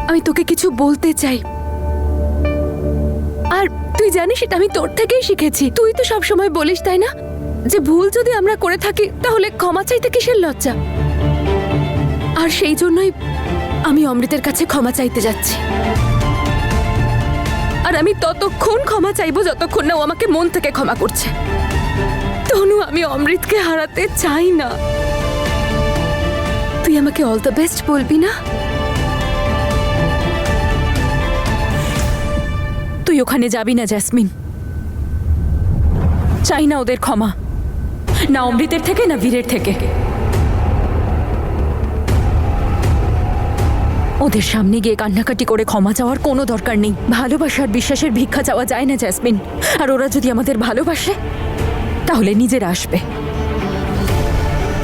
আমি তোকে কিছু বলতে চাই। আর তুই জানিস এটা আমি তোর থেকেই শিখেছি। তুই তো সব সময় বলিস তাই না, যে ভুল যদি আমরা করে থাকি তাহলে ক্ষমা চাইতে কিসের লজ্জা। আর সেই জন্যই আমি অমৃতের কাছে ক্ষমা চাইতে যাচ্ছি। আর আমি ততক্ষণ ক্ষমা চাইবো যতক্ষণ না ও আমাকে মন থেকে ক্ষমা করছে। তনু, আমি অমৃতকে হারাতে চাই না। তুই আমাকে অল দ্য বেস্ট বলবি না? তুই ওখানে যাবি না জ্যাসমিন। চাই না ওদের ক্ষমা, না অমৃতের থেকে না বীরের থেকে। ওদের সামনে গিয়ে কান্নাকাটি করে ক্ষমা চাওয়ার কোনো দরকার নেই। ভালোবাসার বিশ্বাসের ভিক্ষা চাওয়া যায় না জ্যাসমিন। আর ওরা যদি আমাদের ভালোবাসে তাহলে নিজেরা আসবে,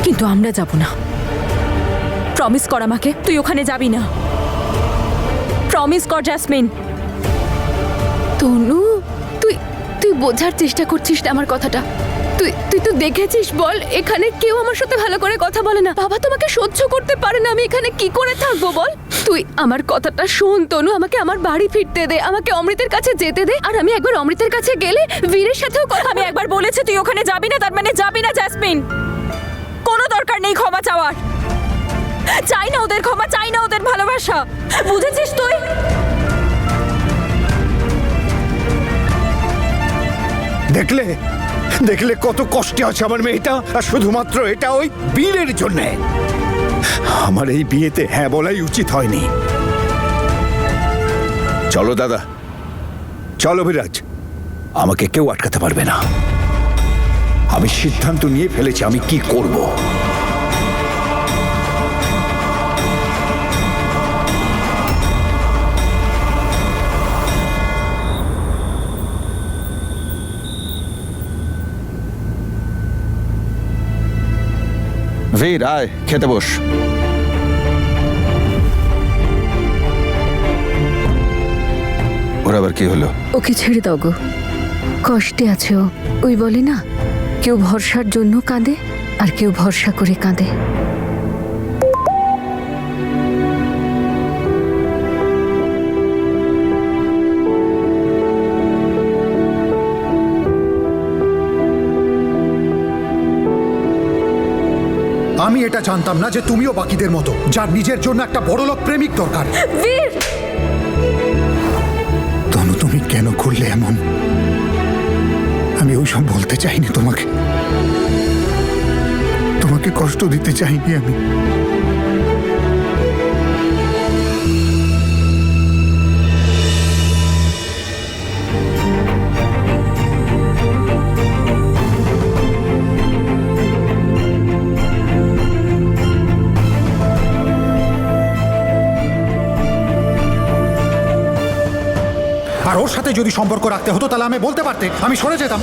কিন্তু আমরা যাব না। প্রমিস কর আমাকে, তুই ওখানে যাবি না। প্রমিস কর জ্যাসমিন। তনু, তুই তুই বোঝার চেষ্টা করছিস না আমার কথাটা। তুই তো দেখেছিস, বল, এখানে কেউ আমার সাথে ভালো করে কথা বলে না। বাবা তোমাকে সহ্য করতে পারে না। আমি এখানে কি করে থাকবো বল? তুই আমার কথাটা শোন তনু, আমাকে আমার বাড়ি ফিরতে দে, আমাকে অমৃতের কাছে যেতে দে। আর আমি একবার অমৃতের কাছে গেলে বীরের সাথেও কথা। আমি একবার বলেছি তুই ওখানে যাবি না, তার মানে যাবি না জ্যাসমিন। কোনো দরকার নেই ক্ষমা চাওয়ার। চাই না ওদের ক্ষমা, চাই না ওদের ভালোবাসা। বুঝেছিস তুই? দেখলে দেখলে কত কষ্টে আছে আমার মেয়েটা, আর শুধুমাত্র এটা ওই বীরের জন্যে। আমার এই বিয়েতে হ্যাঁ বলাই উচিত হয়নি। চলো দাদা, চলো বিরাজ, আমাকে কেউ আটকাতে পারবে না। আমি সিদ্ধান্ত নিয়ে ফেলেছি আমি কি করব। বীর, আয় খেতে বস। ওর আবার কি হলো? ওকে ছেড়ে দাও গো, কষ্টে আছে ও। ওই বলে না, কেউ ভরসার জন্য কাঁদে আর কেউ ভরসা করে কাঁদে। আমি এটা জানতাম না যে তুমিও বাকিদের মতো, যার নিজের জন্য একটা বড়লোক প্রেমিক দরকার। বীর, তনু, তুমি কেন করলে এমন? আমি ওইসব বলতে চাইনি তোমাকে, তোমাকে কষ্ট দিতে চাইনি আমি। আর ওর সাথে যদি সম্পর্ক রাখতে হতো তাহলে আমি বলতে পারতে, আমি সরে যেতাম।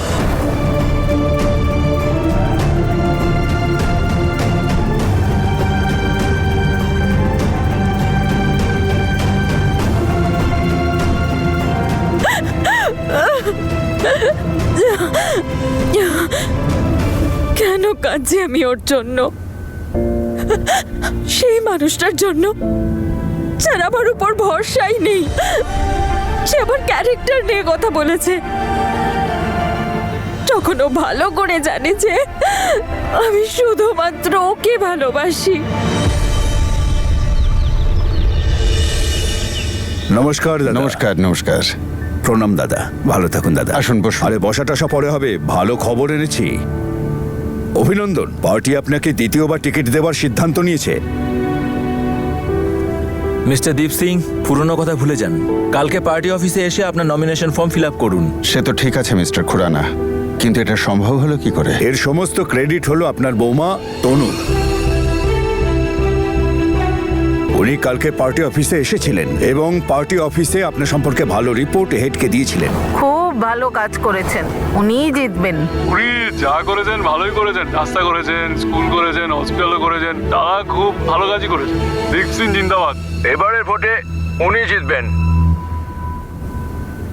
কেন কাঁদছি আমি ওর জন্য? সেই মানুষটার জন্য যার আমার উপর ভরসাই নেই। সে আবার ক্যারেক্টার নিয়ে কথা বলেছে, তখন ও ভালো করে জানে যে আমি শুধুমাত্র ওকে ভালোবাসি। নমস্কার দাদা। নমস্কার। নমস্কার। প্রণাম দাদা, ভালো থাকুন দাদা। আসুন বসুন। আরে বসাটা সব পরে হবে, ভালো খবর এনেছি। অভিনন্দন, পার্টি আপনাকে দ্বিতীয়বার টিকিট দেওয়ার সিদ্ধান্ত নিয়েছে। মিস্টার দীপ সিং, পুরনো কথা ভুলে যান। কালকে পার্টি অফিসে এসে আপনার নমিনেশন ফর্ম ফিল আপ করুন। সে তো ঠিক আছে মিস্টার খুরানা, কিন্তু এটা সম্ভব হলো কি করে? এর সমস্ত ক্রেডিট হলো আপনার বৌমা তনু। উনি কালকে পার্টি অফিসে এসেছিলেন এবং পার্টি অফিসে আপনার সম্পর্কে ভালো রিপোর্ট হেডকে দিয়েছিলেন। খুব ভালো কাজ করেছেন, উনিই জিতবেন। উনি যা করেছেন ভালোই করেছেন। রাস্তা করেছেন, স্কুল করেছেন, হসপিটালও করেছেন। তারা খুব ভালো কাজই করেছেন। দীপ সিং জিন্দাবাদ। এবারের ভোটে উনি জিতবেন।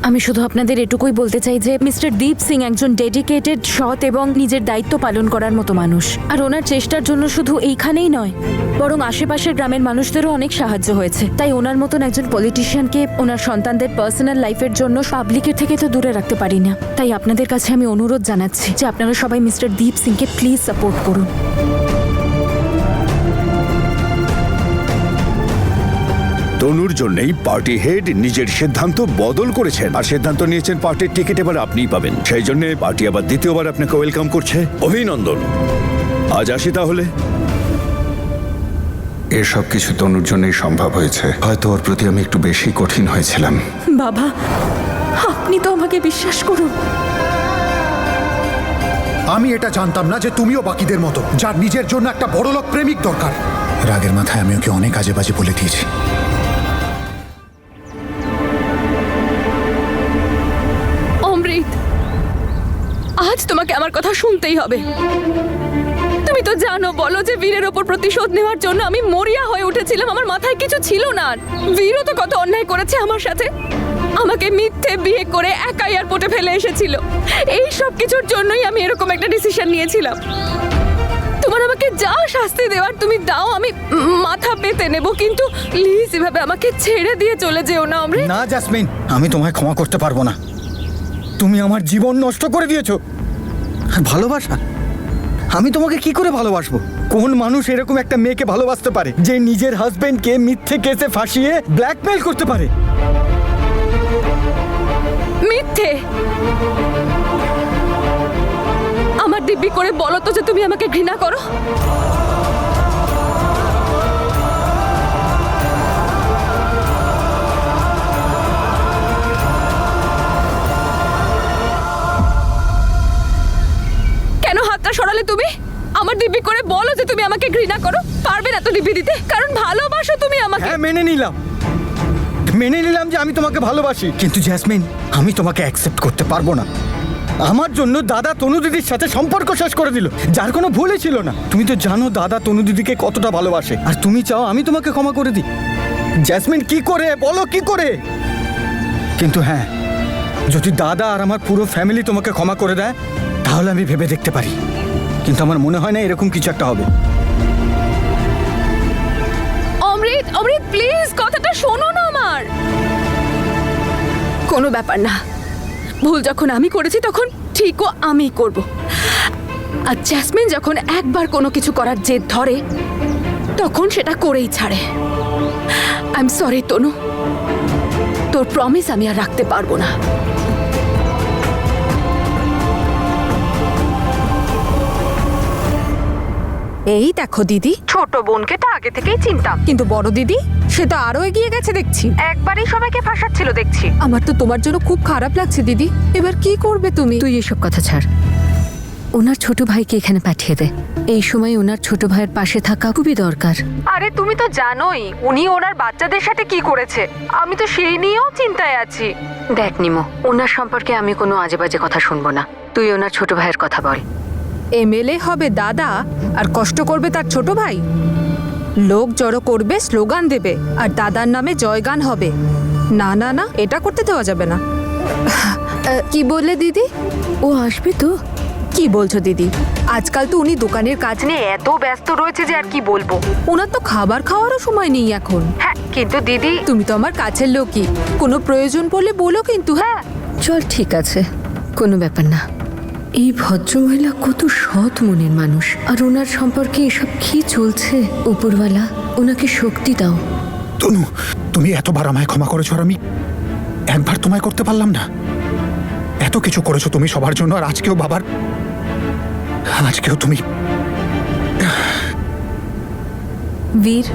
আমি শুধু আপনাদের এটুকুই বলতে চাই যে মিস্টার দীপ সিং একজন ডেডিকেটেড, সৎ এবং নিজের দায়িত্ব পালন করার মতো মানুষ। আর ওনার চেষ্টার জন্য শুধু এইখানেই নয়, বরং আশেপাশের গ্রামের মানুষদেরও অনেক সাহায্য হয়েছে। তাই ওনার মতন একজন পলিটিশিয়ানকে ওনার সন্তানদের পার্সোনাল লাইফের জন্য পাবলিকের থেকে তো দূরে রাখতে পারি না। তাই আপনাদের কাছে আমি অনুরোধ জানাচ্ছি যে আপনারা সবাই মিস্টার দীপ সিংকে প্লিজ সাপোর্ট করুন। তনুর জন্যই পার্টি হেড নিজের সিদ্ধান্ত বদল করেছেন আর সিদ্ধান্ত নিয়েছেন পার্টির টিকিট এবার আপনিই পাবেন। সেই জন্য পার্টি আবার দ্বিতীয়বার আপনাকে ওয়েলকাম করছে। অভিনন্দন। আজ আসি তাহলে। এসব কিছু তনুর জন্যই সম্ভব হয়েছে। হয়তো ওর প্রতি আমি একটু বেশি কঠিন হয়েছিলাম। বাবা, আপনি তো আমাকে বিশ্বাস করুন। আমি এটা জানতাম না যে তুমিও বাকিদের মতো, যার নিজের জন্য একটা বড়লোক প্রেমিক দরকার। রাগের মাথায় আমি ওকে অনেক আজে বাজে বলে দিয়েছি। অমৃত, আজ তোমাকে আমার কথা শুনতেই হবে। তুমি তো জানো, বলো যে বীরের ওপর প্রতিশোধ নেওয়ার জন্য আমি মরিয়া হয়ে উঠেছিলাম। আমার মাথায় কিছু ছিল না। আর বীরও তো কত অন্যায় করেছে আমার সাথে। আমাকে মিথ্যে বিয়ে করে একা এয়ারপোর্টে ফেলে এসেছিল। এই সব কিছুর জন্যই আমি এরকম একটা ডিসিশন নিয়েছিলাম। তোমার আমাকে যা শাস্তি দেওয়ার তুমি দাও, আমি মাথা পেতে নেব, কিন্তু প্লিজ এভাবে আমাকে ছেড়ে দিয়ে চলে যেও না অমৃত। না জাসমিন, আমি তোমায় ক্ষমা করতে পারবো না। তুমি আমার জীবন নষ্ট করে দিয়েছো। ভালোবাসা? আমি তোমাকে কি করে ভালোবাসবো? কোন মানুষ এরকম একটা মেয়েকে ভালোবাসতে পারে যে নিজের হাজবেন্ডকে মিথ্যে কেসে ফাঁসিয়ে ব্ল্যাকমেল করতে পারে? মিথ্যে? আমার দিব্যি করে বলো তো যে তুমি আমাকে ঘৃণা করো। কেন হাতটা সরালে তুমি? আমার দিব্যি করে বলো যে তুমি আমাকে ঘৃণা করো। পারবে না তো দিব্যি দিতে, কারণ ভালোবাসো তুমি আমাকে। হ্যাঁ, মেনে নিলাম যে আমি তোমাকে ভালোবাসি, কিন্তু জ্যাসমিন, আমি তোমাকে অ্যাকসেপ্ট করতে পারবো না। আমার জন্য দাদা তনু দিদির সাথে সম্পর্ক শেষ করে দিল, যার কোনো ভুলই ছিল না। তুমি তো জানো দাদা তনু দিদিকে কতটা ভালোবাসে, আর তুমি চাও আমি তোমাকে ক্ষমা করে দিই। জ্যাসমিন, কি করে বলো, কি করে? কিন্তু হ্যাঁ, যদি দাদা আর আমার পুরো ফ্যামিলি তোমাকে ক্ষমা করে দেয়, তাহলে আমি ভেবে দেখতে পারি। কিন্তু আমার মনে হয় না এরকম কিছু একটা হবে। অমৃত, অমৃত প্লিজ কথাটা শোনো না আমার। কোনো ব্যাপার না, ভুল যখন আমি করেছি তখন ঠিকও আমি করব। আর জ্যাসমিন যখন একবার কোনো কিছু করার জেদ ধরে তখন সেটা করেই ছাড়ে। আই এম সরি তনু, তোর প্রমিস আমি আর রাখতে পারবো না। এই দেখো দিদি, ছোট বোনকে তো আগে থেকেই চিনতাম, কিন্তু বড় দিদি সে তো আরো এগিয়ে গেছে দেখছি। একবারই সবাইকে ফাঁসাচ্ছিল দেখছি। আমার তো তোমার জন্য খুব খারাপ লাগছে দিদি। এবার কি করবে তুমি? তুই এসব কথা ছাড়। ওনার ছোট ভাইকে এখানে পাঠিয়ে দে। এই সময় ওনার ছোট ভাইয়ের পাশে থাকা খুবই দরকার। আরে তুমি তো জানোই উনি ওনার বাচ্চাদের সাথে কি করেছে। আমি তো সেই নিয়েও চিন্তায় আছি। দেখ নিমো, ওনার সম্পর্কে আমি কোনো আজে বাজে কথা শুনবো না। তুই ওনার ছোট ভাইয়ের কথা বল। এমএলএ হবে দাদা আর কষ্ট করবে তার ছোট ভাই। লোক জড়ো করবে, স্লোগান দেবে, আর দাদার নামে জয়গান হবে। না না না, এটা করতে দেওয়া যাবে না। কি বললে দিদি? ও আসবে তো? কি বলছো দিদি? আজকাল তো উনি দোকানের কাজ নিয়ে এত ব্যস্ত রয়েছে যে আর কি বলবো। ওনার তো খাবার খাওয়ারও সময় নেই এখন। হ্যাঁ, কিন্তু দিদি তুমি তো আমার কাছের লোকই, কোনো প্রয়োজন পড়লে বলো কিন্তু। হ্যাঁ চল, ঠিক আছে, কোনো ব্যাপার না। এই ভদ্রমহিলা কত সৎ মনের মানুষ, আর ওনার সম্পর্কে এসব কি চলছে? উপরওয়ালা ওনাকে শক্তি দাও। তনু, তুমি এতবার আমায় ক্ষমা করেছো, আর আমি একবার তোমায় করতে পারলাম না। এত কিছু করেছো তুমি সবার জন্য, আর আজকেও তুমি। বীর,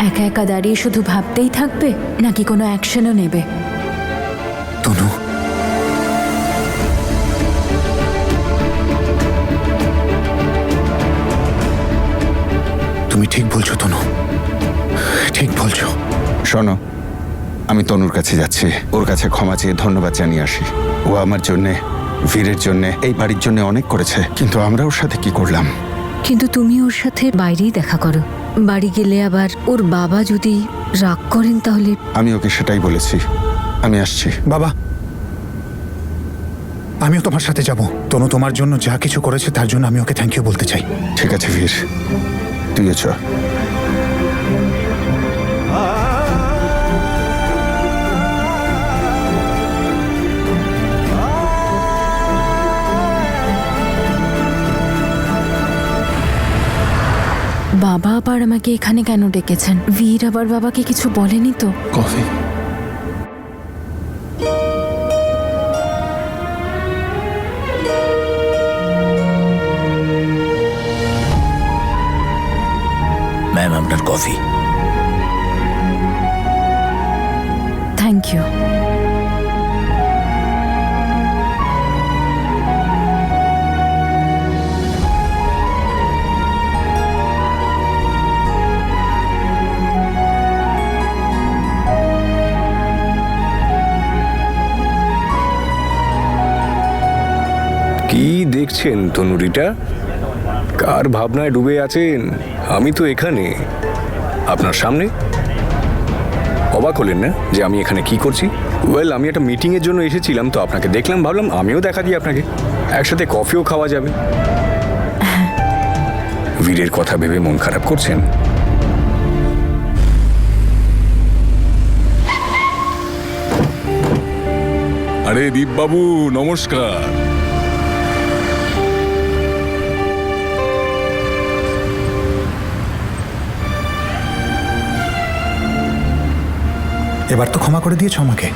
একা একা দাঁড়িয়ে শুধু ভাবতেই থাকবে নাকি কোনো অ্যাকশনও নেবে? তনু, তুমি ঠিক বলছো তনু, ঠিক বলছো। শোনো, আমি তনুর কাছে যাচ্ছি। ওর কাছে ক্ষমা চেয়ে ধন্যবাদ জানিয়ে আসি। ও আমার জন্যে, বীরের জন্যে, এই বাড়ির জন্য অনেক করেছে, কিন্তু আমরা ওর সাথে কি করলাম? কিন্তু তুমি ওর সাথে বাইরেই দেখা করো। বাড়ি গেলে আবার ওর বাবা যদি রাগ করেন তাহলে। আমি ওকে সেটাই বলেছি। আমি আসছি। বাবা, আমিও তোমার সাথে যাব। তনু তোমার জন্য যা কিছু করেছে তার জন্য আমি ওকে থ্যাংক ইউ বলতে চাই। ঠিক আছে বীর, তুইও চ। বাবা আবার আমাকে এখানে কেন ডেকেছেন? বীর আবার বাবাকে কিছু বলেনি তো? কফি। ম্যাম, আপনার কফি। Thank you. কি দেখছেন তনুরিটা? কার ভাবনায় ডুবে আছেন? আমি তো এখানে আপনার সামনে। অবাক হলেন না যে আমি এখানে কি করছি? ওয়েল, আমি একটা মিটিংয়ের জন্য এসেছিলাম, তো আপনাকে দেখলাম, ভাবলাম আমিও দেখা দিই আপনাকে, একসাথে কফিও খাওয়া যাবে। বীরের কথা ভেবে মন খারাপ করছেন? আরে দীপবাবু, নমস্কার। এবার তো ক্ষমা করে দিয়েছো আমাকে।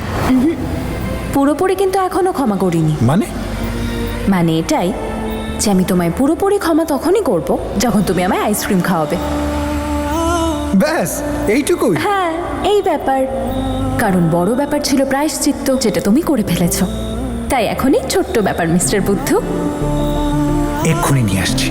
পুরোপুরি কিন্তু এখনো ক্ষমা করিনি। মানে এটাই যে আমি তোমায় পুরোপুরি ক্ষমা তখনই করব যখন তুমি আমায় আইসক্রিম খাওয়াবে। ব্যাস এইটুকুই। হ্যাঁ, এই ব্যাপার। কারণ বড় ব্যাপার ছিল প্রায়শ্চিত্ত, যেটা তুমি করে ফেলেছ। তাই এখনই ছোট্ট ব্যাপার, মিস্টার বুদ্ধু। এক্ষুনি নিয়ে আসছি।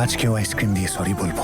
আজকেও আইসক্রিম দিয়ে সরি বলবো।